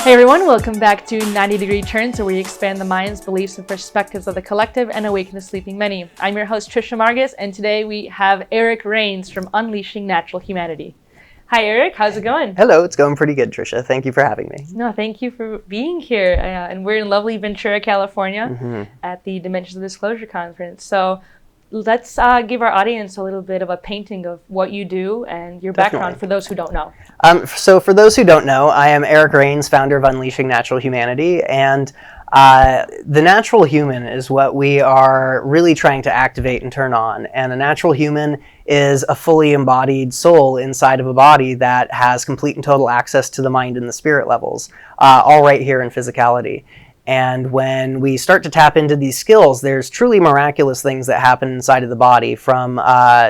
Hey everyone, welcome back to 90-Degree Turns, where we expand the minds, beliefs, and perspectives of the collective and awaken the sleeping many. I'm your host, Trisha Margus, and today we have Eric Rains from Unleashing Natural Humanity. Hi Eric, how's it going? Hello, it's going pretty good, Trisha. Thank you for having me. No, thank you for being here. And we're in lovely Ventura, California at the Dimensions of Disclosure Conference. So let's give our audience a little bit of a painting of what you do and your background for those who don't know. So for those who don't know, I am Eric Rains, founder of Unleashing Natural Humanity, and the natural human is what we are really trying to activate and turn on. And a natural human is a fully embodied soul inside of a body that has complete and total access to the mind and the spirit levels, all right here in physicality. And when we start to tap into these skills, there's truly miraculous things that happen inside of the body, from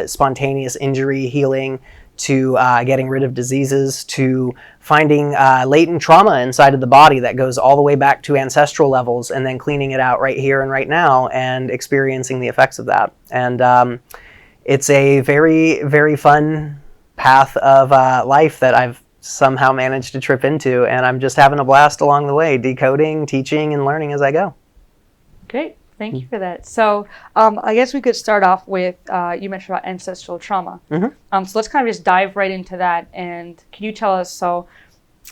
spontaneous injury healing to getting rid of diseases, to finding latent trauma inside of the body that goes all the way back to ancestral levels, and then cleaning it out right here and right now and experiencing the effects of that. And it's a very, very fun path of life that I've somehow managed to trip into, and I'm just having a blast along the way, decoding, teaching, and learning as I go. Great. Thank you for that. So I guess we could start off with, you mentioned about ancestral trauma. So let's kind of just dive right into that. And can you tell us, so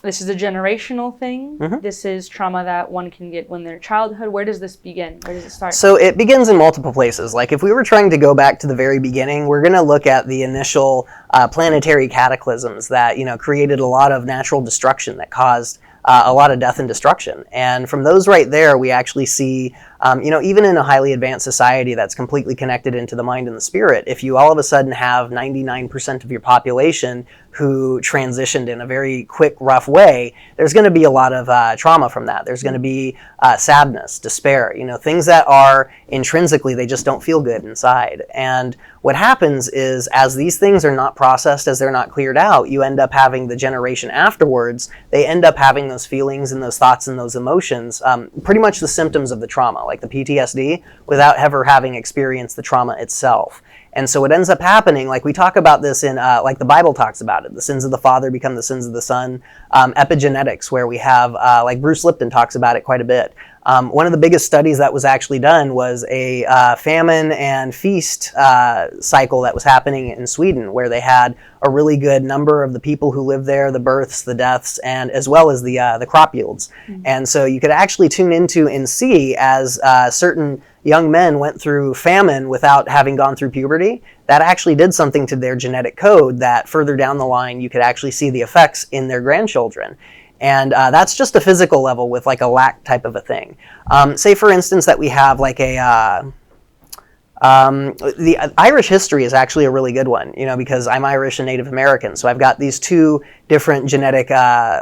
this is a generational thing? This is trauma that one can get when they're childhood. Where does this begin? Where does it start? So it begins in multiple places. Like if we were trying to go back to the very beginning, we're going to look at the initial planetary cataclysms that, created a lot of natural destruction that caused a lot of death and destruction. And from those right there, we actually see, even in a highly advanced society that's completely connected into the mind and the spirit, if you all of a sudden have 99% of your population who transitioned in a very quick, rough way, there's going to be a lot of trauma from that. There's going to be sadness, despair, things that are intrinsically, they just don't feel good inside. And what happens is, as these things are not processed, as they're not cleared out, you end up having the generation afterwards, they end up having those feelings and those thoughts and those emotions, pretty much the symptoms of the trauma, like the PTSD, without ever having experienced the trauma itself. And so what ends up happening, like we talk about this in, like the Bible talks about it, the sins of the father become the sins of the son, epigenetics, where we have, like Bruce Lipton talks about it quite a bit. One of the biggest studies that was actually done was a famine and feast cycle that was happening in Sweden, where they had a really good number of the people who lived there, the births, the deaths, and as well as the crop yields. And so you could actually tune into and see as certain young men went through famine without having gone through puberty, that actually did something to their genetic code that further down the line you could actually see the effects in their grandchildren. And that's just a physical level with like a lack type of a thing. Say for instance that we have like the Irish history is actually a really good one, because I'm Irish and Native American. So I've got these two different genetic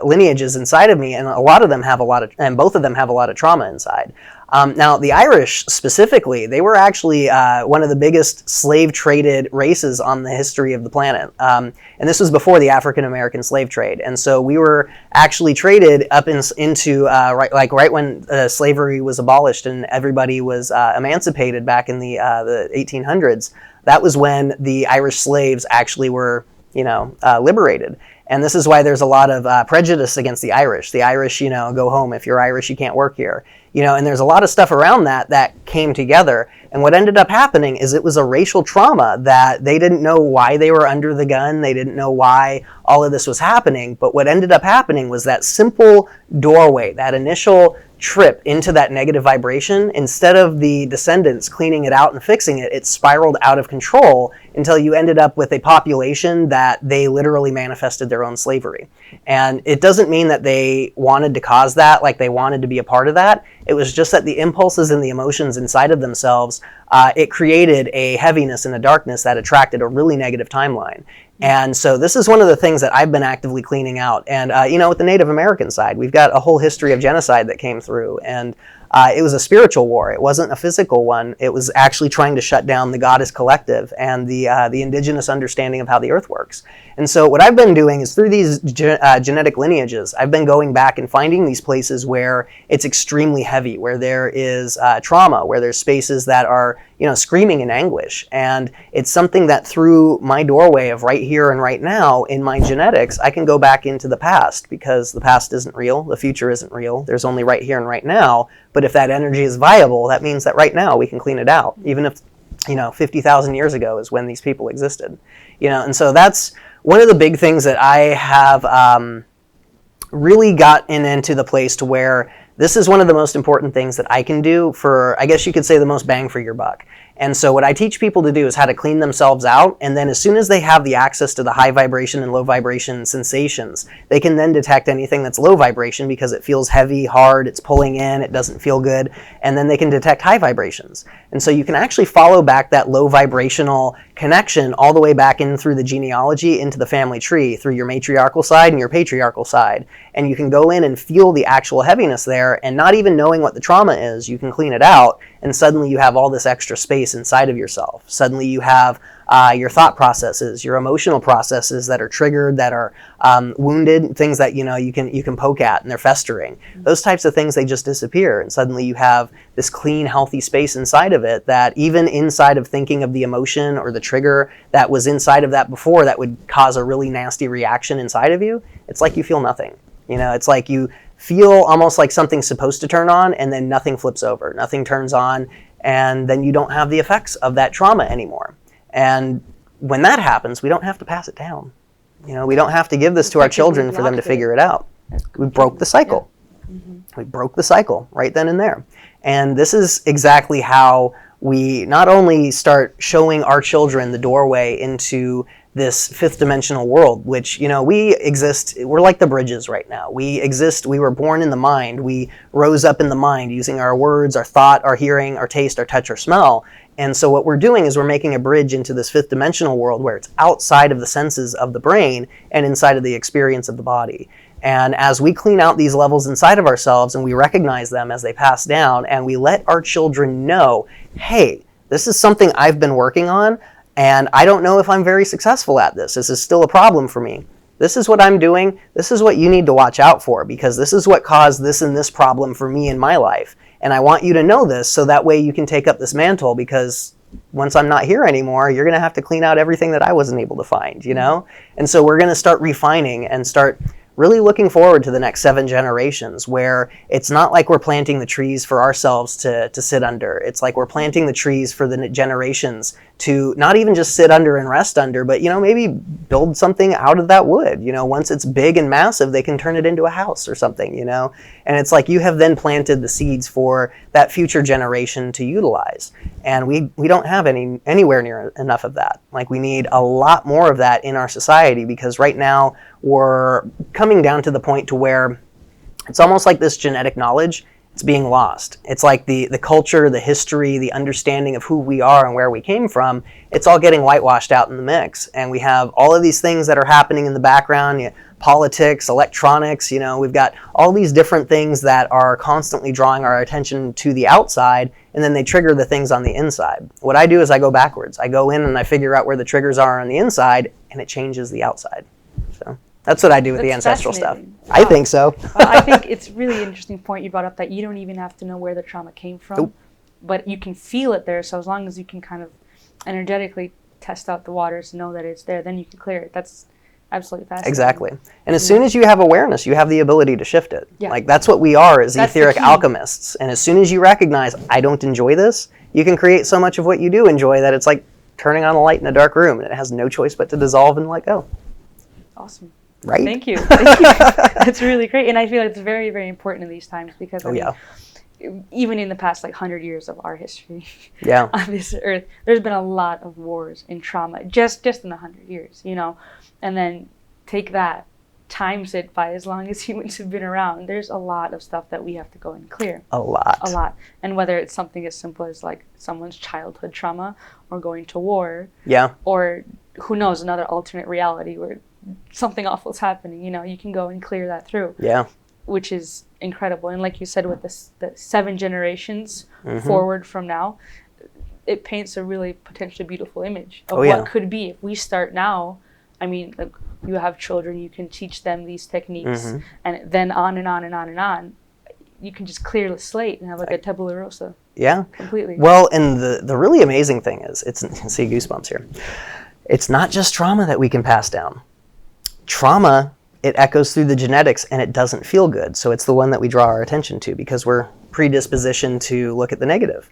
lineages inside of me, and both of them have a lot of trauma inside. Now, the Irish specifically, they were actually one of the biggest slave-traded races on the history of the planet. And this was before the African-American slave trade. And so we were actually traded up into right when slavery was abolished and everybody was emancipated back in the 1800s. That was when the Irish slaves actually were, liberated. And this is why there's a lot of prejudice against the Irish. The Irish, go home. If you're Irish, you can't work here. And there's a lot of stuff around that came together. And what ended up happening is it was a racial trauma that they didn't know why they were under the gun. They didn't know why all of this was happening. But what ended up happening was that simple doorway, that initial trip into that negative vibration, instead of the descendants cleaning it out and fixing it, it spiraled out of control until you ended up with a population that they literally manifested their own slavery. And it doesn't mean that they wanted to cause that, like they wanted to be a part of that. It was just that the impulses and the emotions inside of themselves, it created a heaviness and a darkness that attracted a really negative timeline. And so this is one of the things that I've been actively cleaning out. And, with the Native American side, we've got a whole history of genocide that came through. And it was a spiritual war. It wasn't a physical one. It was actually trying to shut down the goddess collective and the indigenous understanding of how the earth works. And so what I've been doing is through these genetic lineages, I've been going back and finding these places where it's extremely heavy, where there is trauma, where there's spaces that are, screaming in anguish. And it's something that through my doorway of right here and right now in my genetics, I can go back into the past, because the past isn't real, the future isn't real, there's only right here and right now. But if that energy is viable, that means that right now we can clean it out, even if 50,000 years ago is when these people existed. And so that's one of the big things that I have really gotten into the place to where this is one of the most important things that I can do for, I guess you could say, the most bang for your buck. And so what I teach people to do is how to clean themselves out, and then as soon as they have the access to the high vibration and low vibration sensations, they can then detect anything that's low vibration because it feels heavy, hard, it's pulling in, it doesn't feel good, and then they can detect high vibrations. And so you can actually follow back that low vibrational connection all the way back in through the genealogy into the family tree, through your matriarchal side and your patriarchal side. And you can go in and feel the actual heaviness there, and not even knowing what the trauma is, you can clean it out, and suddenly you have all this extra space inside of yourself. Suddenly you have your thought processes, your emotional processes that are triggered, that are wounded, things that you can poke at and they're festering. Those types of things, they just disappear, and suddenly you have this clean, healthy space inside of it that even inside of thinking of the emotion or the trigger that was inside of that before that would cause a really nasty reaction inside of you, it's like you feel nothing. It's like you feel almost like something's supposed to turn on, and then nothing flips over, nothing turns on, and then you don't have the effects of that trauma anymore. And when that happens, we don't have to pass it down. We don't have to give this to our children for them to figure it out. We broke the cycle. Yeah. We broke the cycle right then and there. And this is exactly how we not only start showing our children the doorway into this fifth dimensional world, which, we exist, we're like the bridges right now. We exist, we were born in the mind. We rose up in the mind using our words, our thought, our hearing, our taste, our touch, our smell. And so what we're doing is we're making a bridge into this fifth dimensional world where it's outside of the senses of the brain and inside of the experience of the body. And as we clean out these levels inside of ourselves and we recognize them as they pass down, and we let our children know, hey, this is something I've been working on, and I don't know if I'm very successful at this. This is still a problem for me. This is what I'm doing. This is what you need to watch out for, because this is what caused this and this problem for me in my life. And I want you to know this so that way you can take up this mantle, because once I'm not here anymore, you're going to have to clean out everything that I wasn't able to find, And so we're going to start refining and start really looking forward to the next 7 generations, where it's not like we're planting the trees for ourselves to sit under. It's like we're planting the trees for the generations to not even just sit under and rest under, but, maybe build something out of that wood. Once it's big and massive, they can turn it into a house or something, And it's like you have then planted the seeds for that future generation to utilize. And we don't have anywhere near enough of that. Like, we need a lot more of that in our society, because right now we're coming down to the point to where it's almost like this genetic knowledge, it's being lost. It's like the culture, the history, the understanding of who we are and where we came from, it's all getting whitewashed out in the mix. And we have all of these things that are happening in the background, politics, electronics, we've got all these different things that are constantly drawing our attention to the outside, and then they trigger the things on the inside. What I do is I go backwards. I go in and I figure out where the triggers are on the inside, and it changes the outside. So that's what I do with the ancestral stuff. Wow. I think so. I think it's a really interesting point you brought up, that you don't even have to know where the trauma came from, but you can feel it there. So as long as you can kind of energetically test out the waters, know that it's there, then you can clear it. That's absolutely fascinating. Exactly. And as soon as you have awareness, you have the ability to shift it. Yeah. Like, that's what we are as etheric alchemists. And as soon as you recognize, I don't enjoy this, you can create so much of what you do enjoy that it's like turning on a light in a dark room, and it has no choice but to dissolve and let go. Awesome. Right? Thank you. That's really great. And I feel like it's very, very important in these times, because even in the past 100 years of our history on this earth, there's been a lot of wars and trauma just in the 100 years, and then take that, times it by as long as humans have been around. There's a lot of stuff that we have to go and clear. A lot. And whether it's something as simple as someone's childhood trauma, or going to war, or who knows, another alternate reality where something awful is happening, you can go and clear that through. Which is incredible. And like you said, with the 7 generations forward from now, it paints a really potentially beautiful image of what could be if we start now. I mean, you have children, you can teach them these techniques, and then on and on and on and on. you can just clear the slate and have like a tabula rasa. Yeah. Completely. Well, and the really amazing thing is, see goosebumps here. It's not just trauma that we can pass down. Trauma, it echoes through the genetics and it doesn't feel good. So it's the one that we draw our attention to because we're predispositioned to look at the negative.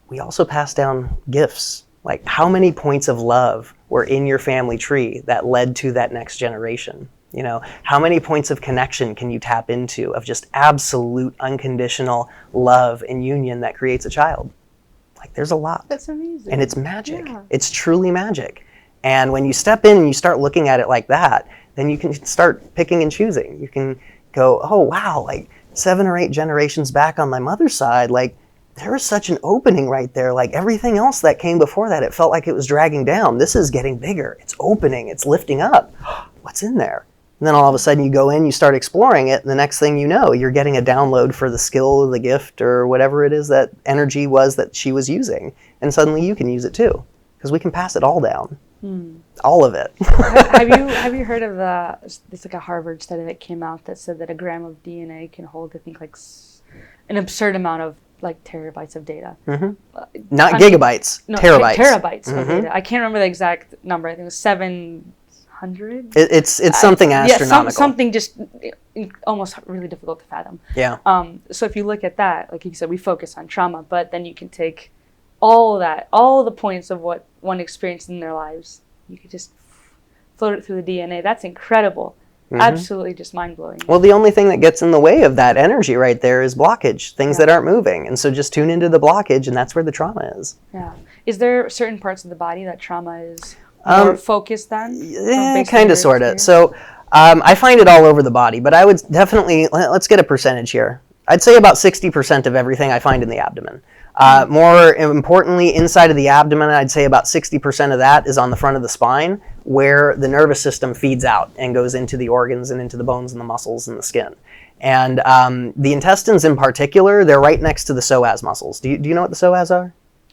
We also pass down gifts. Like, how many points of love were in your family tree that led to that next generation? You know, how many points of connection can you tap into of just absolute unconditional love and union that creates a child? Like, there's a lot. That's amazing. And it's magic. Yeah. It's truly magic. And when you step in and you start looking at it like that, then you can start picking and choosing. You can go, oh, wow, like 7 or 8 generations back on my mother's side, like, there was such an opening right there. Like, everything else that came before that, it felt like it was dragging down. This is getting bigger. It's opening. It's lifting up. What's in there? And then all of a sudden you go in, you start exploring it, and the next thing you know, you're getting a download for the skill or the gift or whatever it is that energy was that she was using. And suddenly you can use it too, because we can pass it all down. All of it. have you heard of there's like a Harvard study that came out that said that a gram of DNA can hold, I think, like an absurd amount of like terabytes of data. Not gigabytes, terabytes. Terabytes of data. I can't remember the exact number. I think it was 700. It's something astronomical. Yeah, something just almost really difficult to fathom. Yeah. So if you look at that, like you said, we focus on trauma, but then you can take all the points of what one experienced in their lives, you could just float it through the DNA. That's incredible. Absolutely just mind-blowing. Well, the only thing that gets in the way of that energy right there is blockage, things that aren't moving. And so just tune into the blockage, and that's where the trauma is. Yeah. Is there certain parts of the body that trauma is more focused on? Yeah, kind of, sort of. So I find it all over the body, but I would definitely, let's get a percentage here. I'd say about 60% of everything I find in the abdomen. More importantly, inside of the abdomen, I'd say about 60% of that is on the front of the spine, where the nervous system feeds out and goes into the organs and into the bones and the muscles and the skin. And the intestines in particular, they're right next to the psoas muscles. Do you know what the psoas are?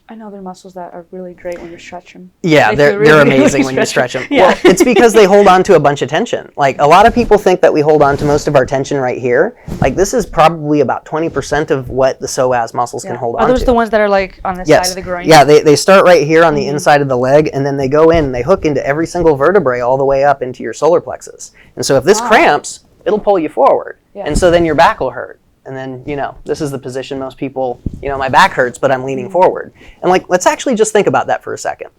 I know they're muscles that are really great when you stretch them. Yeah, they're amazing when you stretch them. Yeah. Well, it's because they hold on to a bunch of tension. Like, a lot of people think that we hold on to most of our tension right here. Like, this is probably about 20% of what the psoas muscles can hold on to. Are those the ones that are like on the side of the groin? Yeah, they start right here on the inside of the leg, and then they go in and they hook into every single vertebrae all the way up into your solar plexus. And so if this cramps, it'll pull you forward. Yeah. And so then your back will hurt. And then, this is the position most people, my back hurts, but I'm leaning forward. And like, let's actually just think about that for a second.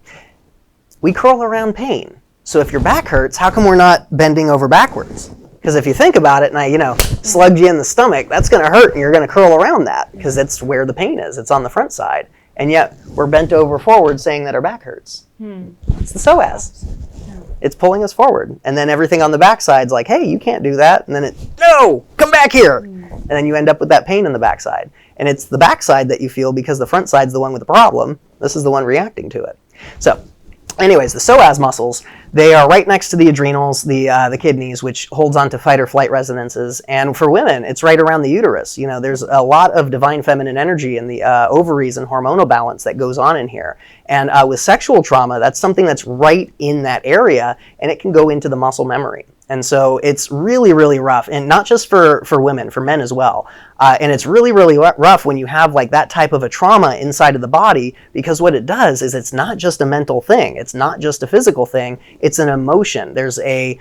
We curl around pain. So if your back hurts, how come we're not bending over backwards? Because if you think about it and I, slugged you in the stomach, that's going to hurt and you're going to curl around that because that's where the pain is. It's on the front side. And yet we're bent over forward saying that our back hurts. It's the psoas. It's pulling us forward. And then everything on the backside's like, hey, you can't do that. And then no, come back here. And then you end up with that pain in the backside. And it's the backside that you feel because the front side's the one with the problem. This is the one reacting to it. So anyways, the psoas muscles, they are right next to the adrenals, the kidneys, which holds on to fight or flight resonances. And for women, it's right around the uterus. There's a lot of divine feminine energy in the ovaries and hormonal balance that goes on in here. And with sexual trauma, that's something that's right in that area, and it can go into the muscle memory. And so it's really, really rough, and not just for women, for men as well. And it's really, really rough when you have like that type of a trauma inside of the body, because what it does is it's not just a mental thing. It's not just a physical thing. It's an emotion. There's a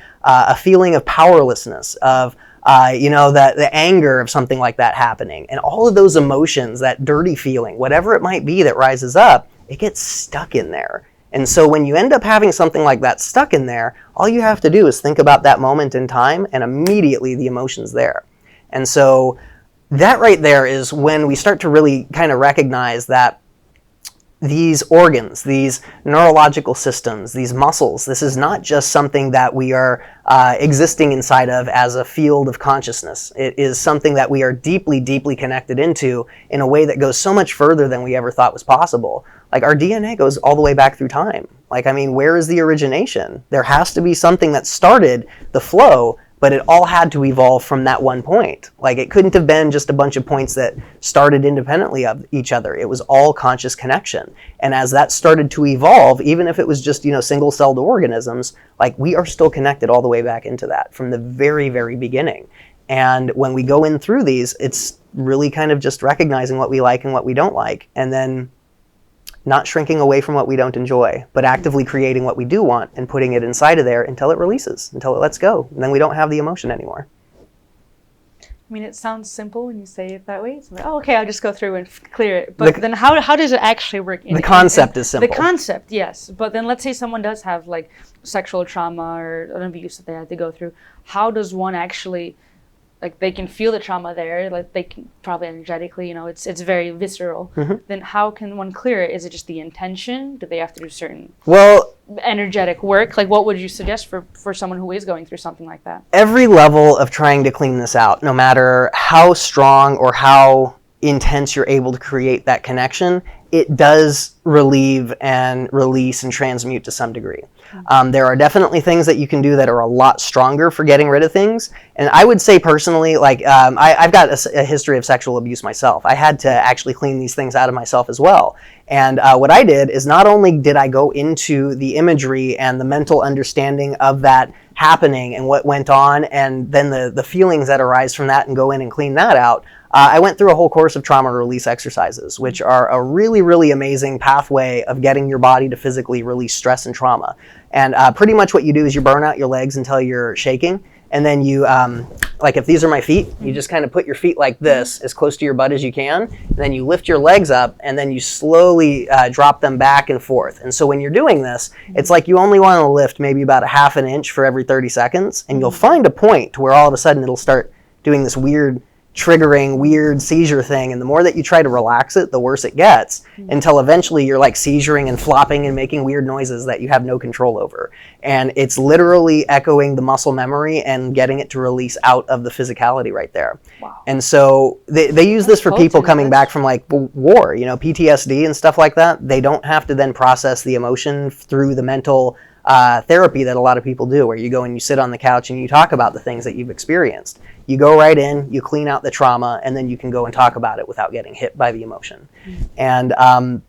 feeling of powerlessness, of the anger of something like that happening. And all of those emotions, that dirty feeling, whatever it might be that rises up, it gets stuck in there. And so when you end up having something like that stuck in there, all you have to do is think about that moment in time, and immediately the emotion's there. And so that right there is when we start to really kind of recognize that these organs, these neurological systems, these muscles, this is not just something that we are existing inside of as a field of consciousness. It is something that we are deeply, deeply connected into in a way that goes so much further than we ever thought was possible. Like, our DNA goes all the way back through time. Like, where is the origination? There has to be something that started the flow, but it all had to evolve from that one point. Like, it couldn't have been just a bunch of points that started independently of each other. It was all conscious connection. And as that started to evolve, even if it was just, single-celled organisms, like, we are still connected all the way back into that from the very, very beginning. And when we go in through these, it's really kind of just recognizing what we like and what we don't like, and then not shrinking away from what we don't enjoy, but actively creating what we do want and putting it inside of there until it releases, until it lets go. And then we don't have the emotion anymore. I mean, it sounds simple when you say it that way. It's like, oh, okay, I'll just go through and clear it. But then how does it actually work? The concept is simple. The concept, yes. But then let's say someone does have like sexual trauma or an abuse that they had to go through. How does one actually, like, they can feel the trauma there, like they can probably energetically, it's very visceral. Then how can one clear it? Is it just the intention? Do they have to do certain energetic work? Like, what would you suggest for someone who is going through something like that? Every level of trying to clean this out, no matter how strong or how intense you're able to create that connection, it does relieve and release and transmute to some degree. There are definitely things that you can do that are a lot stronger for getting rid of things. And I would say personally, like, I've got a history of sexual abuse myself. I had to actually clean these things out of myself as well. And what I did is not only did I go into the imagery and the mental understanding of that happening and what went on, and then the feelings that arise from that, and go in and clean that out, I went through a whole course of trauma release exercises, which are a really, really amazing pathway of getting your body to physically release stress and trauma. And pretty much what you do is you burn out your legs until you're shaking. And then you, like if these are my feet, you just kind of put your feet like this, as close to your butt as you can. And then you lift your legs up, and then you slowly drop them back and forth. And so when you're doing this, it's like you only want to lift maybe about a half an inch for every 30 seconds. And you'll find a point to where all of a sudden it'll start doing this weird seizure thing, and the more that you try to relax it, the worse it gets, until eventually you're like seizuring and flopping and making weird noises that you have no control over. And it's literally echoing the muscle memory and getting it to release out of the physicality right there. Wow. And so they use this for people coming back from like war, PTSD and stuff like that. They don't have to then process the emotion through the mental therapy that a lot of people do, where you go and you sit on the couch and you talk about the things that you've experienced. You go right in, you clean out the trauma, and then you can go and talk about it without getting hit by the emotion. And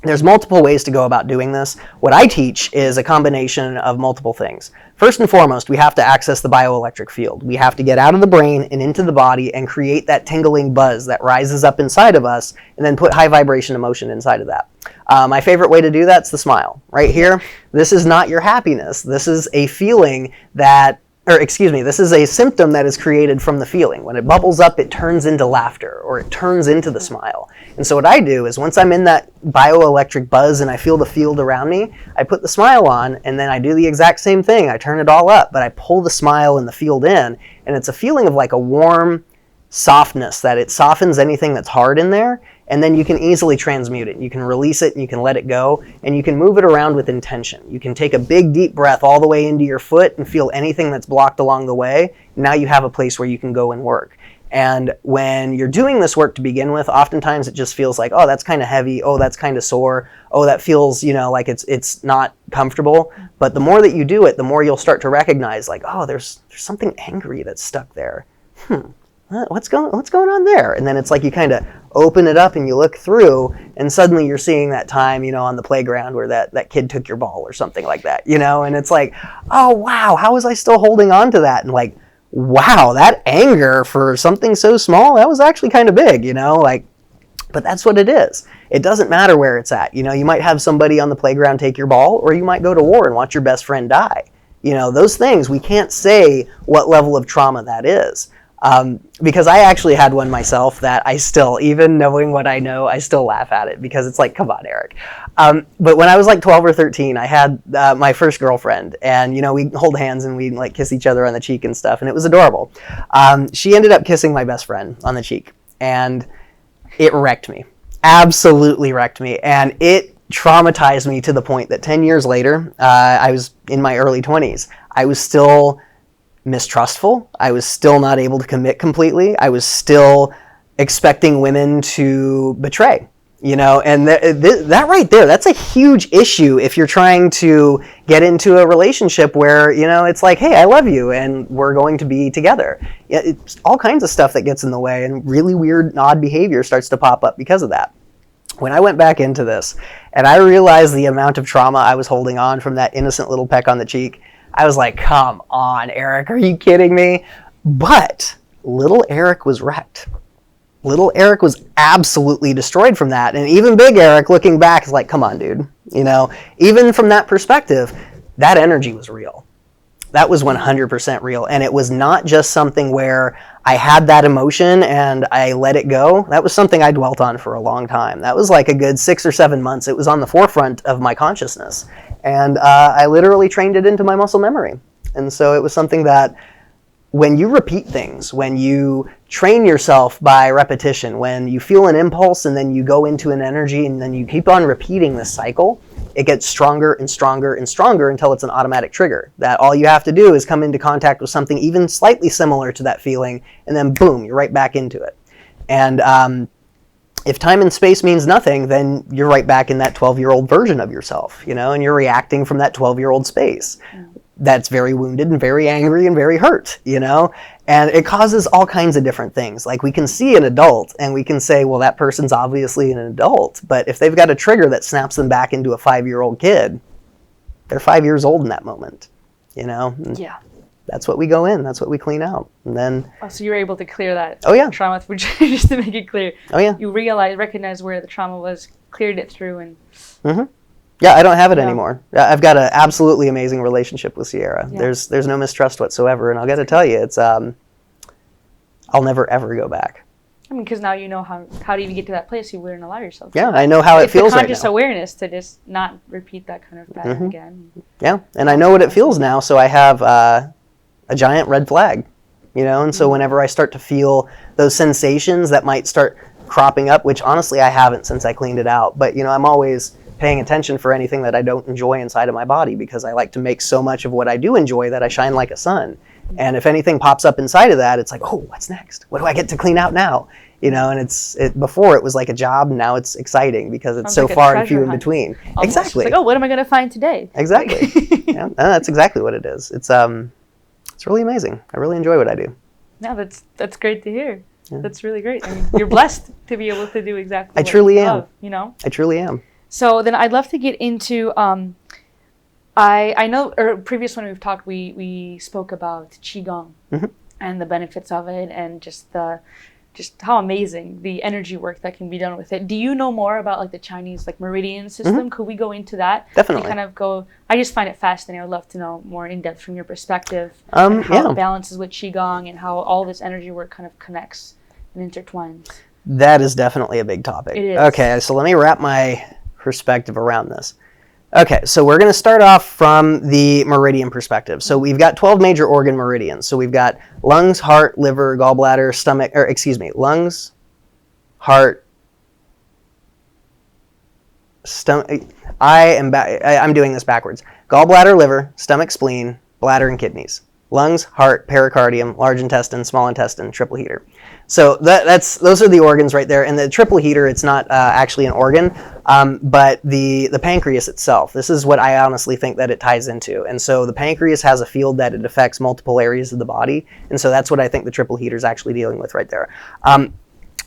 there's multiple ways to go about doing this. What I teach is a combination of multiple things. First and foremost, we have to access the bioelectric field. We have to get out of the brain and into the body and create that tingling buzz that rises up inside of us, and then put high vibration emotion inside of that. My favorite way to do that's the smile. Right here, this is not your happiness. This is a feeling this is a symptom that is created from the feeling. When it bubbles up, it turns into laughter, or it turns into the smile. And so what I do is, once I'm in that bioelectric buzz and I feel the field around me, I put the smile on, and then I do the exact same thing. I turn it all up, but I pull the smile and the field in, and it's a feeling of like a warm softness, that it softens anything that's hard in there, and then you can easily transmute it. You can release it, and you can let it go, and you can move it around with intention. You can take a big deep breath all the way into your foot and feel anything that's blocked along the way. Now you have a place where you can go and work. And when you're doing this work to begin with, oftentimes it just feels like, oh, that's kind of heavy, oh, that's kind of sore, oh, that feels, like it's not comfortable. But the more that you do it, the more you'll start to recognize, like, oh, there's something angry that's stuck there. What's going on there? And then it's like you kind of open it up and you look through, and suddenly you're seeing that time, on the playground where that kid took your ball or something like that, and it's like, oh, wow, how was I still holding on to that? And like, wow, that anger for something so small, that was actually kind of big, but that's what it is. It doesn't matter where it's at. You might have somebody on the playground take your ball, or you might go to war and watch your best friend die. Those things, we can't say what level of trauma that is. Because I actually had one myself that I still, even knowing what I know, I still laugh at it, because it's like, come on, Eric. But when I was like 12 or 13, I had my first girlfriend, and we hold hands and we like kiss each other on the cheek and stuff, and it was adorable. She ended up kissing my best friend on the cheek, and it wrecked me, absolutely wrecked me, and it traumatized me to the point that 10 years later, I was in my early 20s, I was still mistrustful. I was still not able to commit completely. I was still expecting women to betray, and that right there, that's a huge issue if you're trying to get into a relationship where, it's like, hey, I love you and we're going to be together. It's all kinds of stuff that gets in the way, and really weird, odd behavior starts to pop up because of that. When I went back into this and I realized the amount of trauma I was holding on from that innocent little peck on the cheek, I was like, come on, Eric, are you kidding me? But little Eric was wrecked. Little Eric was absolutely destroyed from that. And even big Eric, looking back, is like, come on, dude. Even from that perspective, that energy was real. That was 100% real. And it was not just something where I had that emotion and I let it go. That was something I dwelt on for a long time. That was like a good 6 or 7 months. It was on the forefront of my consciousness. And I literally trained it into my muscle memory. And so it was something that when you repeat things, when you train yourself by repetition, when you feel an impulse and then you go into an energy and then you keep on repeating this cycle, it gets stronger and stronger and stronger until it's an automatic trigger. That all you have to do is come into contact with something even slightly similar to that feeling, and then boom, you're right back into it. And if time and space means nothing, then you're right back in that 12-year-old version of yourself, and you're reacting from that 12-year-old space. That's very wounded and very angry and very hurt, and it causes all kinds of different things. Like we can see an adult and we can say, well, that person's obviously an adult, but if they've got a trigger that snaps them back into a 5-year-old kid, they're 5 years old in that moment, Yeah. That's what we go in, that's what we clean out. And then so you were able to clear that trauma through, just to make it clear. Oh yeah. You recognize where the trauma was, cleared it through, and yeah, I don't have it anymore. I've got an absolutely amazing relationship with Sierra. Yeah. There's no mistrust whatsoever, and I'll got to tell you, it's I'll never ever go back. Because now you know how to even get to that place you wouldn't allow yourself to. Yeah, I know how it feels right now. It's the conscious awareness to just not repeat that kind of pattern again. Yeah, and I know what it feels now, so I have a giant red flag, and so whenever I start to feel those sensations that might start cropping up, which honestly I haven't since I cleaned it out, but I'm always paying attention for anything that I don't enjoy inside of my body, because I like to make so much of what I do enjoy that I shine like a sun. And if anything pops up inside of that, it's like, oh, what's next? What do I get to clean out now? And before it was like a job, now it's exciting because it's so far and few in between. Almost. Exactly. It's like, oh, what am I going to find today? Exactly. Yeah, that's exactly what it is. It's really amazing. I really enjoy what I do. No, that's great to hear. Yeah. That's really great. I mean, you're blessed to be able to do exactly what truly you am. love, I truly am. So then I'd love to get into, I know, or previous when we've talked, we spoke about Qigong and the benefits of it, and just how amazing the energy work that can be done with it. Do you know more about like the Chinese Meridian system? Could we go into that? Definitely. And kind of go, I just find it fascinating. I'd love to know more in depth from your perspective, and how it balances with Qigong and how all this energy work kind of connects and intertwines. That is definitely a big topic. It is. Okay, so let me wrap my perspective around this. Okay, so we're going to start off from the meridian perspective. So we've got 12 major organ meridians. So we've got lungs, heart, liver, gallbladder, stomach, lungs, heart, stomach. I'm doing this backwards. Gallbladder, liver, stomach, spleen, bladder, and kidneys. Lungs, heart, pericardium, large intestine, small intestine, triple heater. So those are the organs right there. And the triple heater, it's not actually an organ, but the pancreas itself. This is what I honestly think that it ties into. And so the pancreas has a field that it affects multiple areas of the body. And so that's what I think the triple heater is actually dealing with right there.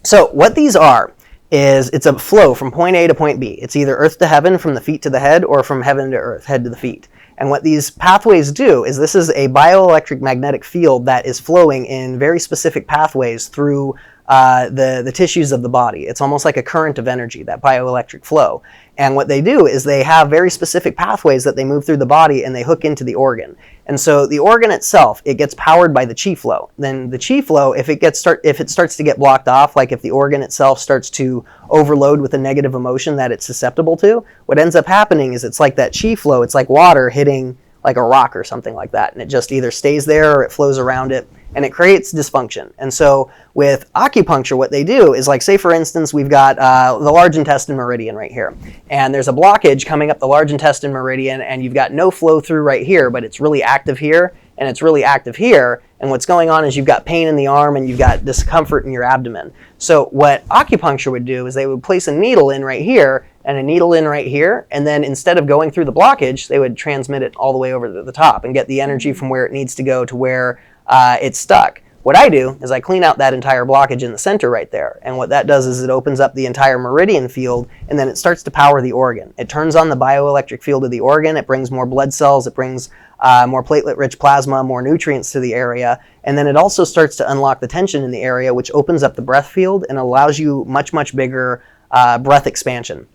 So what these are is it's a flow from point A to point B. It's either earth to heaven, from the feet to the head, or from heaven to earth, head to the feet. And what these pathways do is this is a bioelectric magnetic field that is flowing in very specific pathways through the tissues of the body. It's almost like a current of energy, that bioelectric flow. And what they do is they have very specific pathways that they move through the body and they hook into the organ. And so the organ itself, it gets powered by the chi flow. Then the chi flow, if it starts to get blocked off, like if the organ itself starts to overload with a negative emotion that it's susceptible to, what ends up happening is it's like that chi flow, it's like water hitting like a rock or something like that. And it just either stays there or it flows around it, and it creates dysfunction. And so with acupuncture, what they do is, like, say for instance, we've got the large intestine meridian right here, and there's a blockage coming up the large intestine meridian, and you've got no flow through right here, but it's really active here, and it's really active here. And what's going on is you've got pain in the arm and you've got discomfort in your abdomen. So what acupuncture would do is they would place a needle in right here and a needle in right here, and then instead of going through the blockage, they would transmit it all the way over to the top and get the energy from where it needs to go to where it's stuck. What I do is I clean out that entire blockage in the center right there. And what that does is it opens up the entire meridian field, and then it starts to power the organ. It turns on the bioelectric field of the organ. It brings more blood cells. It brings more platelet-rich plasma, more nutrients to the area. And then it also starts to unlock the tension in the area, which opens up the breath field and allows you much, much bigger breath expansion.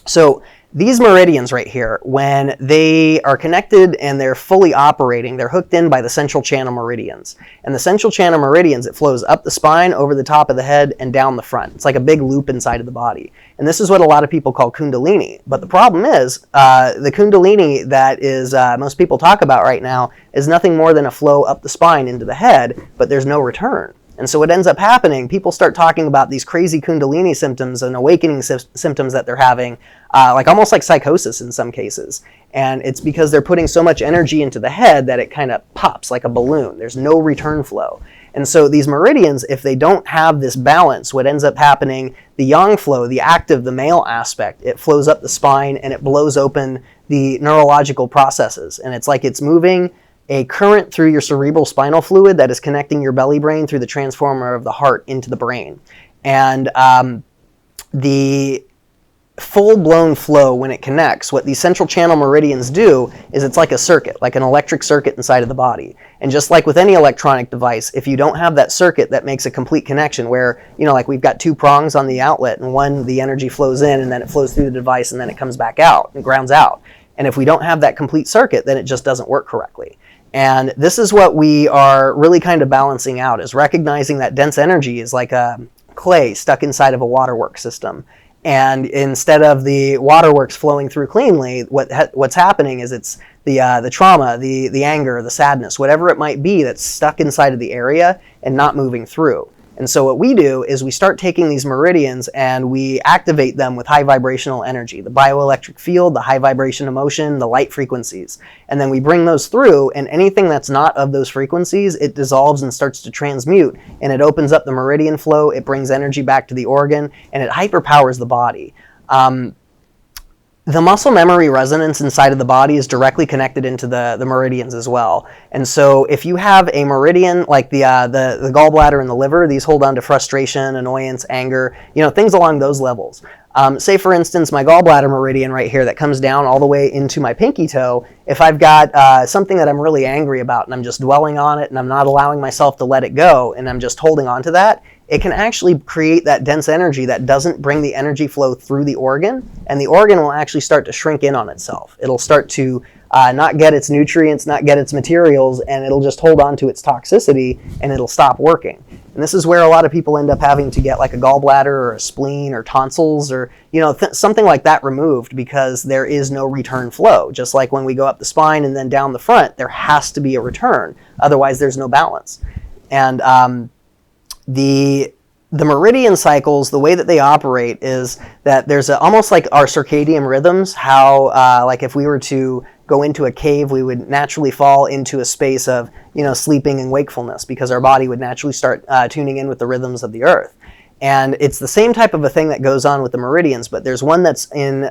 So these meridians right here, when they are connected and they're fully operating, they're hooked in by the central channel meridians. And the central channel meridians, it flows up the spine, over the top of the head, and down the front. It's like a big loop inside of the body. And this is what a lot of people call kundalini. But the problem is, the kundalini that is most people talk about right now is nothing more than a flow up the spine into the head, but there's no return. And so what ends up happening, people start talking about these crazy kundalini symptoms and awakening symptoms that they're having, like almost like psychosis in some cases. And it's because they're putting so much energy into the head that it kind of pops like a balloon. There's no return flow. And so these meridians, if they don't have this balance, what ends up happening, the yang flow, the active, the male aspect, it flows up the spine and it blows open the neurological processes. And it's like it's moving a current through your cerebral spinal fluid that is connecting your belly brain through the transformer of the heart into the brain. And the full-blown flow, when it connects, what these central channel meridians do is it's like a circuit, like an electric circuit inside of the body. And just like with any electronic device, if you don't have that circuit that makes a complete connection where, you know, like we've got two prongs on the outlet, and one, the energy flows in and then it flows through the device and then it comes back out and grounds out. And if we don't have that complete circuit, then it just doesn't work correctly. And this is what we are really kind of balancing out, is recognizing that dense energy is like a clay stuck inside of a waterworks system. And instead of the waterworks flowing through cleanly, what's happening is it's the trauma, the anger, the sadness, whatever it might be that's stuck inside of the area and not moving through. And so what we do is we start taking these meridians and we activate them with high vibrational energy, the bioelectric field, the high vibration emotion, the light frequencies. And then we bring those through, and anything that's not of those frequencies, it dissolves and starts to transmute, and it opens up the meridian flow, it brings energy back to the organ, and it hyperpowers the body. The muscle memory resonance inside of the body is directly connected into the meridians as well. And so if you have a meridian like the gallbladder and the liver, these hold on to frustration, annoyance, anger, you know, things along those levels. Say for instance, my gallbladder meridian right here that comes down all the way into my pinky toe, if I've got something that I'm really angry about and I'm just dwelling on it and I'm not allowing myself to let it go and I'm just holding on to that, it can actually create that dense energy that doesn't bring the energy flow through the organ, and the organ will actually start to shrink in on itself. It'll start to not get its nutrients, not get its materials, and it'll just hold on to its toxicity, and it'll stop working. And this is where a lot of people end up having to get like a gallbladder or a spleen or tonsils or, you know, something like that removed, because there is no return flow. Just like when we go up the spine and then down the front, there has to be a return. Otherwise, there's no balance. And the meridian cycles, the way that they operate is that there's almost like our circadian rhythms, how like if we were to go into a cave, we would naturally fall into a space of, you know, sleeping and wakefulness, because our body would naturally start tuning in with the rhythms of the earth. And it's the same type of a thing that goes on with the meridians, but there's one that's in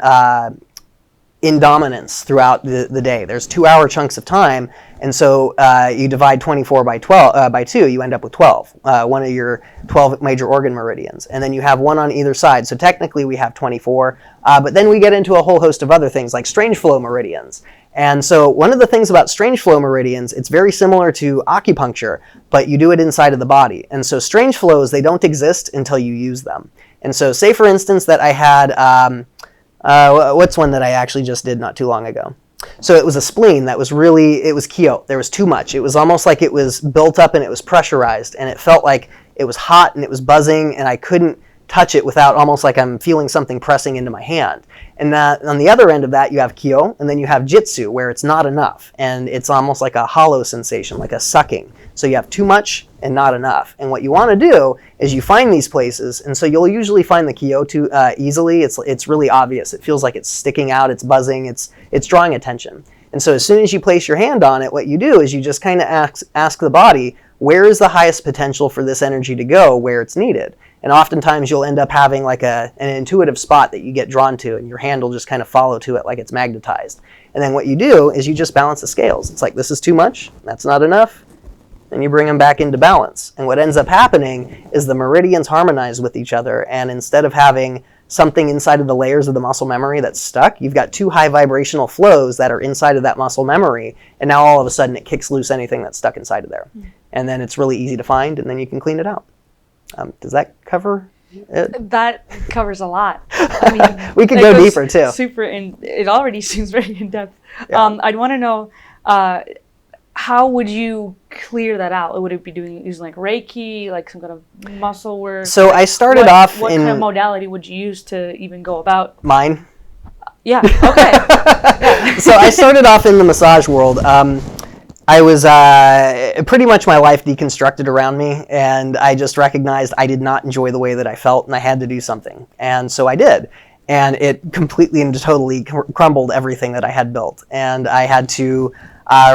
dominance throughout the day. There's 2-hour chunks of time, and so you divide 24 by 2, you end up with 12, one of your 12 major organ meridians. And then you have one on either side, so technically we have 24, but then we get into a whole host of other things like strange flow meridians. And so one of the things about strange flow meridians, it's very similar to acupuncture, but you do it inside of the body. And so strange flows, they don't exist until you use them. And so say for instance that I had what's one that I actually just did not too long ago? So it was a spleen that was really, it was kyo. There was too much. It was almost like it was built up and it was pressurized, and it felt like it was hot and it was buzzing, and I couldn't touch it without almost like I'm feeling something pressing into my hand. And on the other end of that, you have kyo, and then you have jitsu, where it's not enough, and it's almost like a hollow sensation, like a sucking. So you have too much and not enough. And what you want to do is you find these places, and so you'll usually find the kyo too easily. It's really obvious. It feels like it's sticking out, it's buzzing, it's drawing attention. And so as soon as you place your hand on it, what you do is you just kind of ask the body, where is the highest potential for this energy to go where it's needed? And oftentimes you'll end up having like an intuitive spot that you get drawn to, and your hand will just kind of follow to it like it's magnetized. And then what you do is you just balance the scales. It's like, this is too much, that's not enough, and you bring them back into balance. And what ends up happening is the meridians harmonize with each other, and instead of having something inside of the layers of the muscle memory that's stuck, you've got two high vibrational flows that are inside of that muscle memory, and now all of a sudden it kicks loose anything that's stuck inside of there. And then it's really easy to find, and then you can clean it out. Does that cover it? That covers a lot. I mean, we could go deeper too. Super, and it already seems very in depth. Yeah. I'd want to know, how would you clear that out? Would it be using like Reiki, like some kind of muscle work? So I started off what in... kind of modality would you use to even go about? Mine. Yeah, okay. Yeah. So I started off in the massage world. I was pretty much my life deconstructed around me, and I just recognized I did not enjoy the way that I felt, and I had to do something. And so I did. And it completely and totally crumbled everything that I had built. And I had to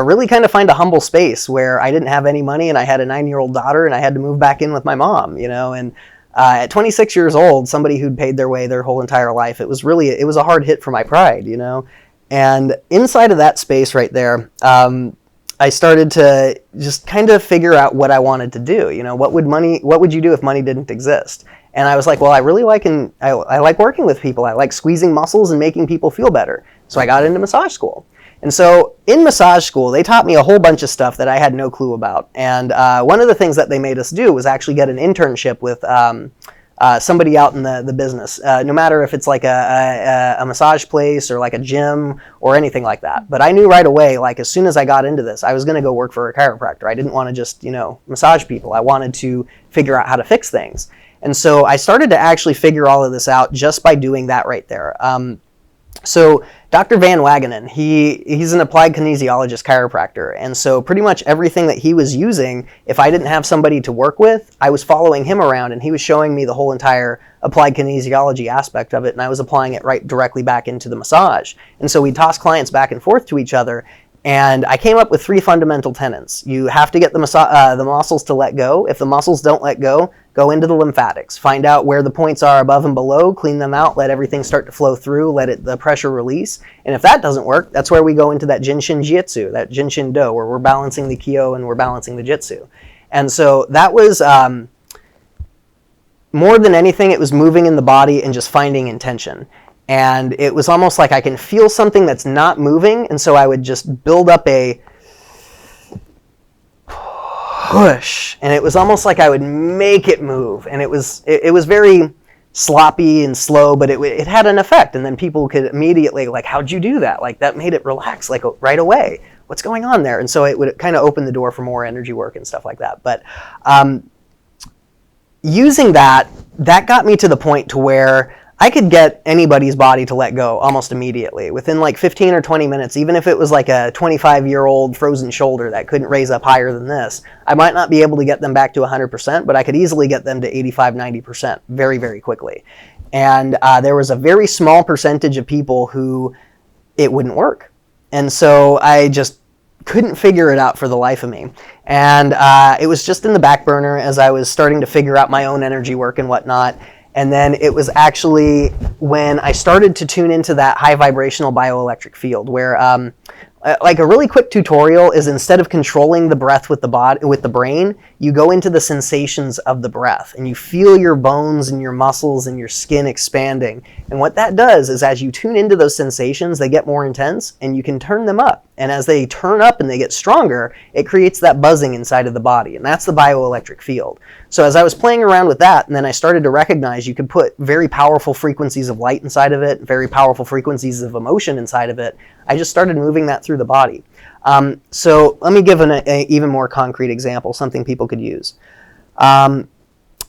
really kind of find a humble space where I didn't have any money, and I had a 9-year-old daughter, and I had to move back in with my mom, you know. And at 26 years old, somebody who'd paid their way their whole entire life, it was a hard hit for my pride, you know. And inside of that space right there, I started to just kind of figure out what I wanted to do. You know, what would you do if money didn't exist? And I was like, well, I really I like working with people. I like squeezing muscles and making people feel better. So I got into massage school. And so in massage school, they taught me a whole bunch of stuff that I had no clue about. And one of the things that they made us do was actually get an internship with somebody out in the business, no matter if it's like a massage place or like a gym or anything like that. But I knew right away, like as soon as I got into this, I was going to go work for a chiropractor. I didn't want to just, you know, massage people. I wanted to figure out how to fix things. And so I started to actually figure all of this out just by doing that right there. So Dr. Van Wagenen, he's an applied kinesiologist chiropractor, and so pretty much everything that he was using, if I didn't have somebody to work with, I was following him around, and he was showing me the whole entire applied kinesiology aspect of it, and I was applying it right directly back into the massage. And so we toss clients back and forth to each other, and I came up with 3 fundamental tenets. You have to get the muscles to let go. If the muscles don't let go, go into the lymphatics. Find out where the points are above and below, clean them out, let everything start to flow through, let the pressure release. And if that doesn't work, that's where we go into that Jinshin Jitsu, that Jinshin Do, where we're balancing the Kyo and we're balancing the Jitsu. And so that was, more than anything, it was moving in the body and just finding intention. And it was almost like I can feel something that's not moving, and so I would just build up a push, and it was almost like I would make it move, and it was very sloppy and slow, but it had an effect, and then people could immediately, like, how'd you do that? Like, that made it relax, like, right away. What's going on there? And so it would kind of open the door for more energy work and stuff like that. But using that got me to the point to where I could get anybody's body to let go almost immediately within like 15 or 20 minutes, even if it was like a 25-year-old frozen shoulder that couldn't raise up higher than this. I might not be able to get them back to 100%, but I could easily get them to 85, 90% very, very quickly. And there was a very small percentage of people who it wouldn't work. And so I just couldn't figure it out for the life of me. And it was just in the back burner as I was starting to figure out my own energy work and whatnot. And then it was actually when I started to tune into that high vibrational bioelectric field where like a really quick tutorial is instead of controlling the breath with the brain, you go into the sensations of the breath and you feel your bones and your muscles and your skin expanding. And what that does is as you tune into those sensations, they get more intense and you can turn them up. And as they turn up and they get stronger, it creates that buzzing inside of the body. And that's the bioelectric field. So as I was playing around with that, and then I started to recognize you could put very powerful frequencies of light inside of it, very powerful frequencies of emotion inside of it, I just started moving that through the body. So let me give an even more concrete example, something people could use.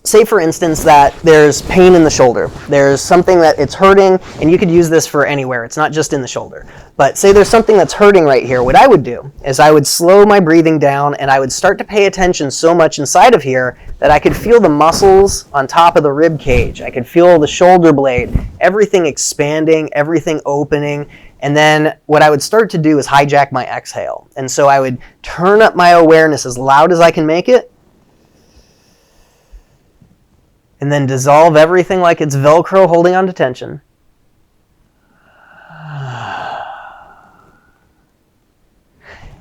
Say, for instance, that there's pain in the shoulder. There's something that it's hurting, and you could use this for anywhere. It's not just in the shoulder. But say there's something that's hurting right here. What I would do is I would slow my breathing down, and I would start to pay attention so much inside of here that I could feel the muscles on top of the rib cage. I could feel the shoulder blade, everything expanding, everything opening. And then what I would start to do is hijack my exhale. And so I would turn up my awareness as loud as I can make it, and then dissolve everything like it's Velcro holding on to tension.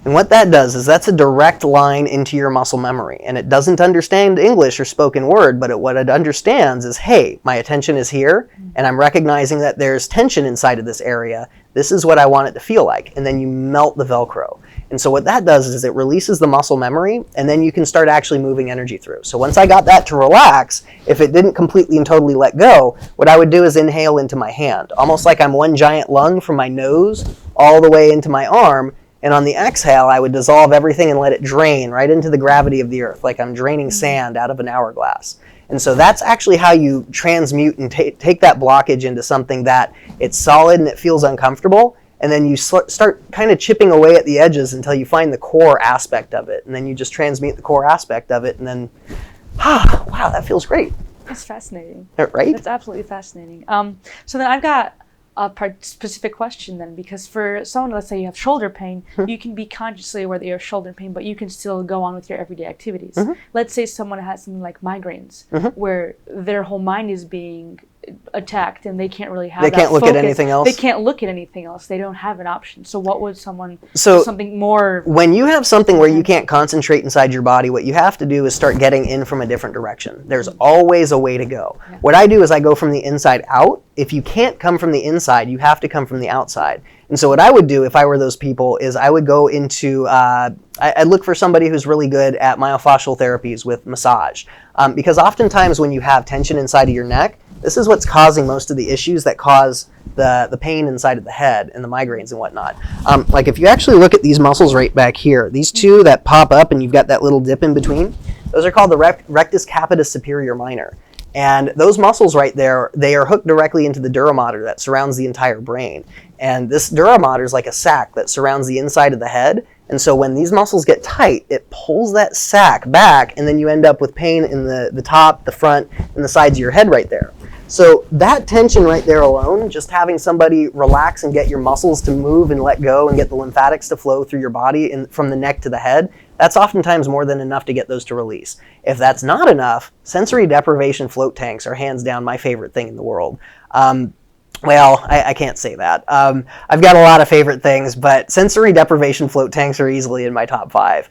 And what that does is that's a direct line into your muscle memory. And it doesn't understand English or spoken word, but what it understands is, hey, my attention is here, and I'm recognizing that there's tension inside of this area. This is what I want it to feel like. And then you melt the Velcro. And so what that does is it releases the muscle memory, and then you can start actually moving energy through. So once I got that to relax, if it didn't completely and totally let go, what I would do is inhale into my hand, almost like I'm one giant lung from my nose all the way into my arm. And on the exhale, I would dissolve everything and let it drain right into the gravity of the earth, like I'm draining sand out of an hourglass. And so that's actually how you transmute and take that blockage into something that it's solid and it feels uncomfortable. And then you start kind of chipping away at the edges until you find the core aspect of it. And then you just transmute the core aspect of it. And then, wow, that feels great. That's fascinating. Right? That's absolutely fascinating. So then I've got a specific question then, because for someone, let's say you have shoulder pain, you can be consciously aware that you have shoulder pain, but you can still go on with your everyday activities. Let's say someone has something like migraines, where their whole mind is being attacked and they can't really have They can't look at anything else? They can't look at anything else. They don't have an option. So what would someone do something more? When you have something where you can't concentrate inside your body, what you have to do is start getting in from a different direction. There's always a way to go. Yeah. What I do is I go from the inside out. If you can't come from the inside, you have to come from the outside. And so what I would do if I were those people is I would go into, I'd look for somebody who's really good at myofascial therapies with massage. Because oftentimes when you have tension inside of your neck, this is what's causing most of the issues that cause the pain inside of the head and the migraines and whatnot. Like if you actually look at these muscles right back here, these two that pop up and you've got that little dip in between, those are called the rectus capitis superior minor. And those muscles right there, they are hooked directly into the dura mater that surrounds the entire brain. And this dura mater is like a sac that surrounds the inside of the head. And so when these muscles get tight, it pulls that sac back, and then you end up with pain in the top, the front, and the sides of your head right there. So that tension right there alone, just having somebody relax and get your muscles to move and let go and get the lymphatics to flow through your body and from the neck to the head, that's oftentimes more than enough to get those to release. If that's not enough, sensory deprivation float tanks are hands down my favorite thing in the world. Well, I can't say that. I've got a lot of favorite things, but sensory deprivation float tanks are easily in my top 5.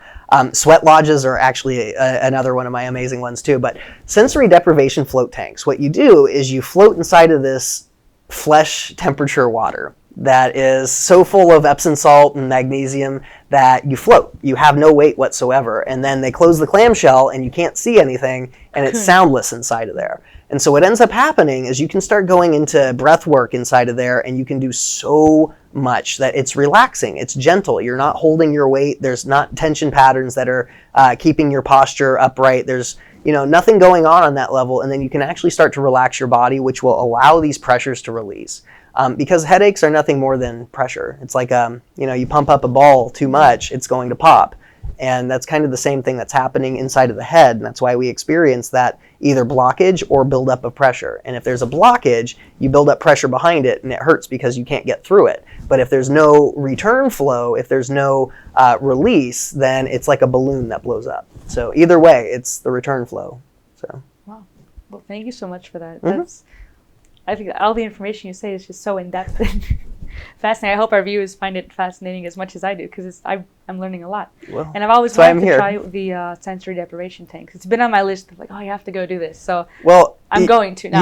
Sweat lodges are actually another one of my amazing ones too. But sensory deprivation float tanks, what you do is you float inside of this flesh temperature water that is so full of Epsom salt and magnesium that you float. You have no weight whatsoever. And then they close the clamshell and you can't see anything, and it's soundless inside of there. And so what ends up happening is you can start going into breath work inside of there, and you can do so much that it's relaxing. It's gentle. You're not holding your weight. There's not tension patterns that are keeping your posture upright. There's nothing going on that level. And then you can actually start to relax your body, which will allow these pressures to release. Because headaches are nothing more than pressure. It's like, you pump up a ball too much, it's going to pop. And that's kind of the same thing that's happening inside of the head. And that's why we experience that either blockage or buildup of pressure. And if there's a blockage, you build up pressure behind it and it hurts because you can't get through it. But if there's no return flow, if there's no release, then it's like a balloon that blows up. So either way, it's the return flow. So. Wow. Well, thank you so much for that. I think that all the information you say is just so in-depth and fascinating. I hope our viewers find it fascinating as much as I do, because I'm learning a lot. Well, and I've always wanted to try the sensory deprivation tanks. It's been on my list of you have to go do this. So I'm going to now.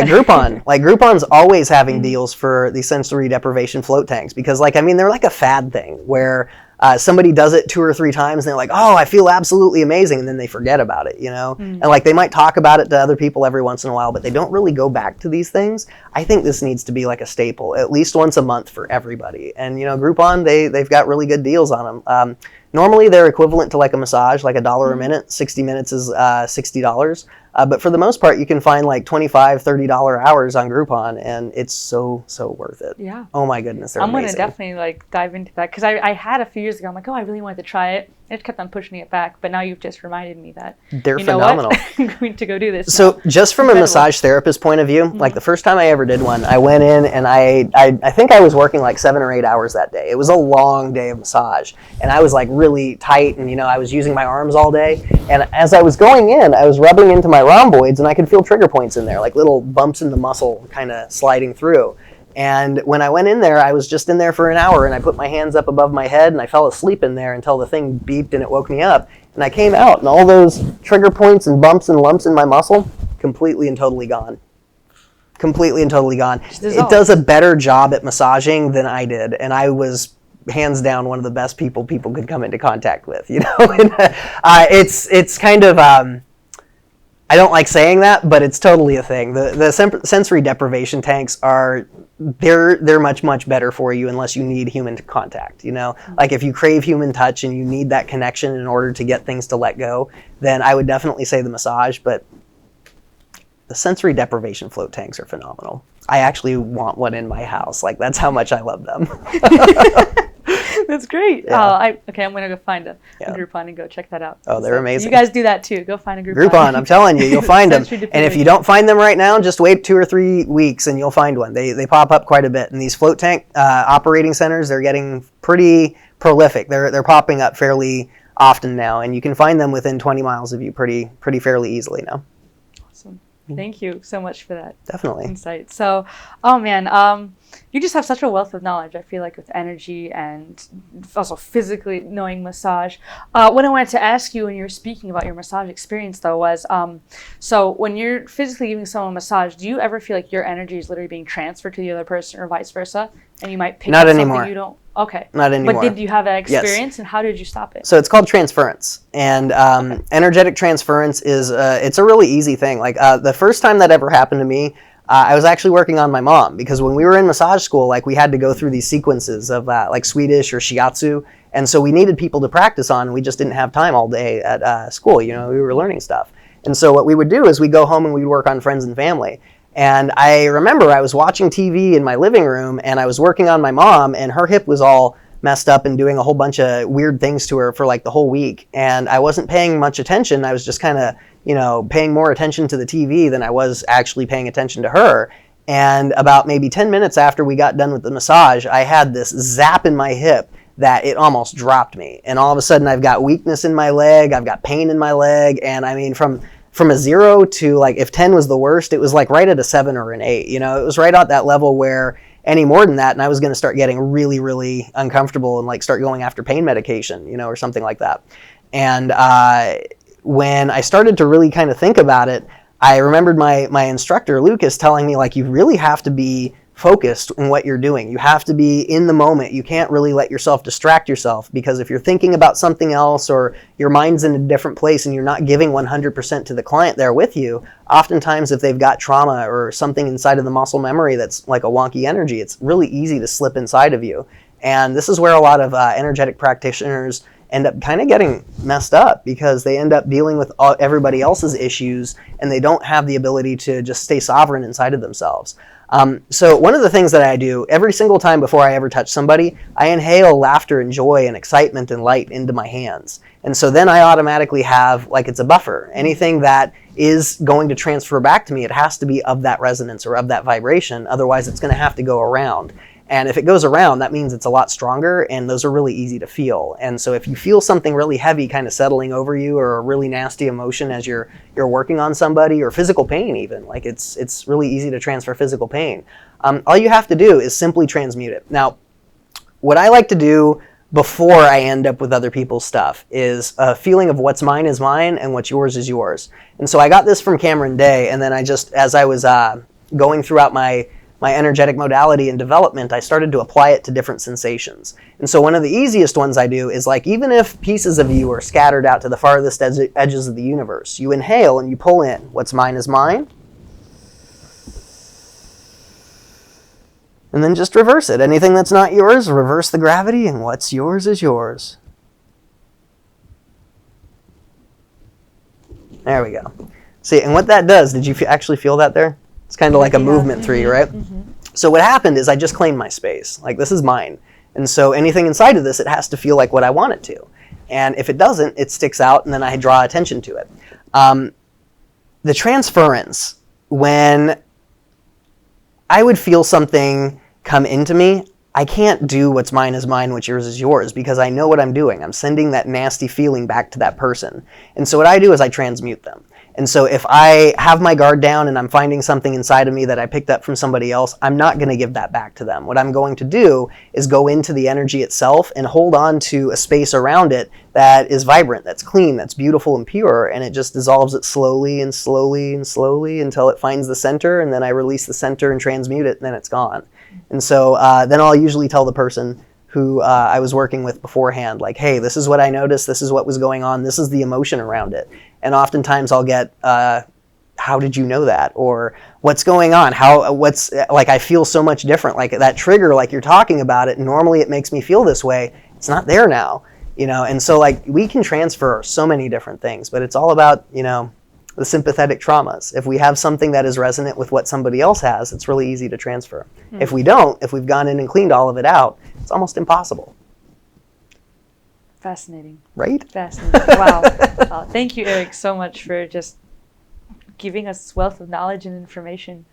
Groupon. Groupon's always having deals for the sensory deprivation float tanks because, they're like a fad thing where somebody does it 2 or 3 times and they're like, oh, I feel absolutely amazing. And then they forget about it, And they might talk about it to other people every once in a while, but they don't really go back to these things. I think this needs to be like a staple, at least once a month for everybody. And, Groupon, they've got really good deals on them. Normally they're equivalent to like a massage, like $1 a minute. 60 minutes is $60. But for the most part, you can find like $25, $30 hours on Groupon, and it's so worth it. Yeah. Oh my goodness, they're amazing. I'm going to definitely dive into that, because I had a few years ago, I'm like, oh, I really wanted to try it. I just kept on pushing it back, but now you've just reminded me that they're phenomenal. I'm going to go do this. So just from a massage therapist point of view, like the first time I ever did one, I went in and I think I was working like 7 or 8 hours that day. It was a long day of massage, and I was like really tight, and I was using my arms all day. And as I was going in, I was rubbing into my rhomboids, and I could feel trigger points in there, like little bumps in the muscle kind of sliding through. And when I went in there, I was just in there for an hour, and I put my hands up above my head, and I fell asleep in there until the thing beeped and it woke me up. And I came out, and all those trigger points and bumps and lumps in my muscle, completely and totally gone. Completely and totally gone. It does a better job at massaging than I did, and I was hands down one of the best people could come into contact with. You know, and, it's kind of I don't like saying that, but it's totally a thing. The sensory deprivation tanks they're much better for you unless you need human contact. You know, like if you crave human touch and you need that connection in order to get things to let go, then I would definitely say the massage. But the sensory deprivation float tanks are phenomenal. I actually want one in my house. Like, that's how much I love them. That's great. Yeah. Okay, I'm going to go find a Groupon and go check that out. Oh, they're amazing. You guys do that too. Go find a Groupon. Groupon, I'm telling you, you'll find them. And if you don't find them right now, just wait 2 or 3 weeks and you'll find one. They pop up quite a bit. And these float tank operating centers, they're getting pretty prolific. They're popping up fairly often now, and you can find them within 20 miles of you pretty fairly easily now. Awesome. Thank you so much for that. Definitely. Insight. So, oh man, you just have such a wealth of knowledge, I feel like, with energy and also physically knowing massage. What I wanted to ask you when you were speaking about your massage experience, though, was so when you're physically giving someone a massage, do you ever feel like your energy is literally being transferred to the other person or vice versa? And you might pick up something you don't... Okay. Not anymore. But did you have that experience, Yes. and how did you stop it? So it's called Transference, and energetic transference is it's a really easy thing. Like the first time that ever happened to me, I was actually working on my mom, because when we were in massage school, like we had to go through these sequences of like Swedish or shiatsu, and so we needed people to practice on, and we just didn't have time all day at school. You know, we were learning stuff, and so what we would do is we'd go home and we'd work on friends and family. And I remember I was watching TV in my living room, and I was working on my mom, and her hip was all messed up and doing a whole bunch of weird things to her for like the whole week. And I wasn't paying much attention. I was just kind of, you know, paying more attention to the TV than I was actually paying attention to her. And about maybe 10 minutes after we got done with the massage, I had this zap in my hip that it almost dropped me. And all of a sudden I've got weakness in my leg, I've got pain in my leg, and I mean from a 0 to, like, if 10 was the worst, it was like right at a 7 or an 8. You know, it was right at that level where any more than that, and I was going to start getting really, really uncomfortable and like start going after pain medication, you know, or something like that. And when I started to really kind of think about it, I remembered my instructor, Lucas, telling me, like, you really have to be focused in what you're doing. You have to be in the moment. You can't really let yourself distract yourself, because if you're thinking about something else or your mind's in a different place and you're not giving 100% to the client there with you, oftentimes if they've got trauma or something inside of the muscle memory that's like a wonky energy, it's really easy to slip inside of you. And this is where a lot of energetic practitioners end up kind of getting messed up, because they end up dealing with everybody else's issues and they don't have the ability to just stay sovereign inside of themselves. So one of the things that I do every single time before I ever touch somebody, I inhale laughter and joy and excitement and light into my hands. And so then I automatically have, like, it's a buffer. Anything that is going to transfer back to me, it has to be of that resonance or of that vibration. Otherwise, it's going to have to go around. And if it goes around, that means it's a lot stronger, and those are really easy to feel. And so if you feel something really heavy kind of settling over you, or a really nasty emotion as you're working on somebody, or physical pain even, like it's really easy to transfer physical pain. All you have to do is simply transmute it. Now, what I like to do before I end up with other people's stuff is a feeling of what's mine is mine and what's yours is yours. And so I got this from Cameron Day, and then I just, as I was going throughout my energetic modality and development, I started to apply it to different sensations. And so one of the easiest ones I do is, like, even if pieces of you are scattered out to the farthest edges of the universe, you inhale and you pull in what's mine is mine, and then just reverse it. Anything that's not yours, reverse the gravity, and what's yours is yours. There we go. See, and what that does, did you actually feel that there? It's kind of like a movement through you, right? Mm-hmm. So what happened is I just claimed my space. Like, this is mine. And so anything inside of this, it has to feel like what I want it to. And if it doesn't, it sticks out, and then I draw attention to it. The transference, when I would feel something come into me, I can't do what's mine is mine, what's yours is yours, because I know what I'm doing. I'm sending that nasty feeling back to that person. And so what I do is I transmute them. And so if I have my guard down and I'm finding something inside of me that I picked up from somebody else, I'm not going to give that back to them. What I'm going to do is go into the energy itself and hold on to a space around it that is vibrant, that's clean, that's beautiful and pure, and it just dissolves it slowly and slowly and slowly until it finds the center, and then I release the center and transmute it, and then it's gone. And so then I'll usually tell the person who I was working with beforehand, like, hey, this is what I noticed, this is what was going on, this is the emotion around it. And oftentimes I'll get, how did you know that? Or what's going on? Like, I feel so much different. Like that trigger, like you're talking about it, normally it makes me feel this way. It's not there now, you know? And so like we can transfer so many different things, but it's all about, you know, the sympathetic traumas. If we have something that is resonant with what somebody else has, it's really easy to transfer. If we don't, if we've gone in and cleaned all of it out, it's almost impossible. Fascinating. Right? Fascinating. Wow. Thank you, Eric, so much for just giving us this wealth of knowledge and information.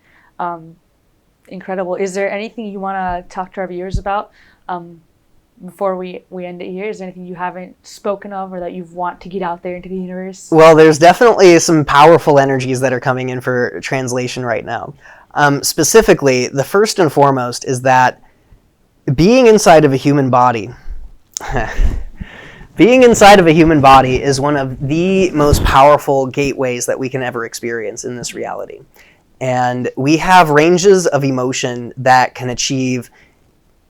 Incredible. Is there anything you want to talk to our viewers about before we end it here? Is there anything you haven't spoken of or that you want to get out there into the universe? Well, there's definitely some powerful energies that are coming in for translation right now. Specifically, the first and foremost is that being inside of a human body being inside of a human body is one of the most powerful gateways that we can ever experience in this reality. And we have ranges of emotion that can achieve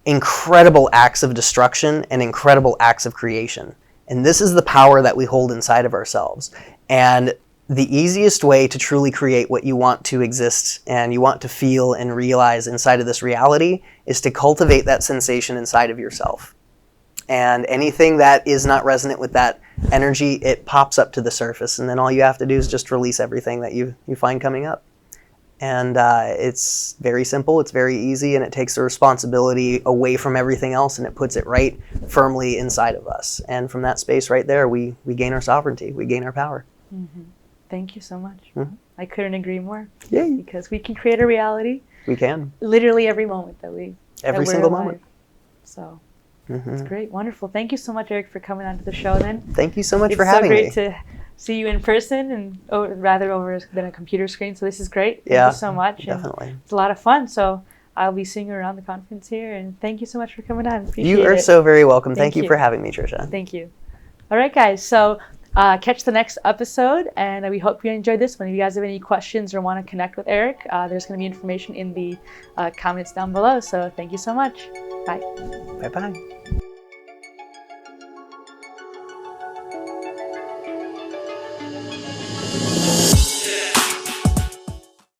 incredible acts of destruction and incredible acts of creation. And this is the power that we hold inside of ourselves. And the easiest way to truly create what you want to exist and you want to feel and realize inside of this reality is to cultivate that sensation inside of yourself. And anything that is not resonant with that energy, it pops up to the surface. And then all you have to do is just release everything that you find coming up. And it's very simple, it's very easy, and it takes the responsibility away from everything else and it puts it right firmly inside of us. And from that space right there, we gain our sovereignty, we gain our power. Mm-hmm. Thank you so much. Mm-hmm. I couldn't agree more. Yay. Because we can create a reality. We can. Literally every moment that we Every single moment. So that's great. Wonderful. Thank you so much, Eric, for coming onto the show then. Thank you so much for having me. It's so great to see you in person and rather over than a computer screen. So this is great. Thank you so much. Definitely. And it's a lot of fun. So I'll be seeing you around the conference here. And thank you so much for coming on. Appreciate it. You are so very welcome. Thank you for having me, Trisha. Thank you. All right, guys. So catch the next episode, and we hope you enjoyed this one. If you guys have any questions or want to connect with Eric, there's going to be information in the comments down below. So thank you so much. Bye. Bye-bye.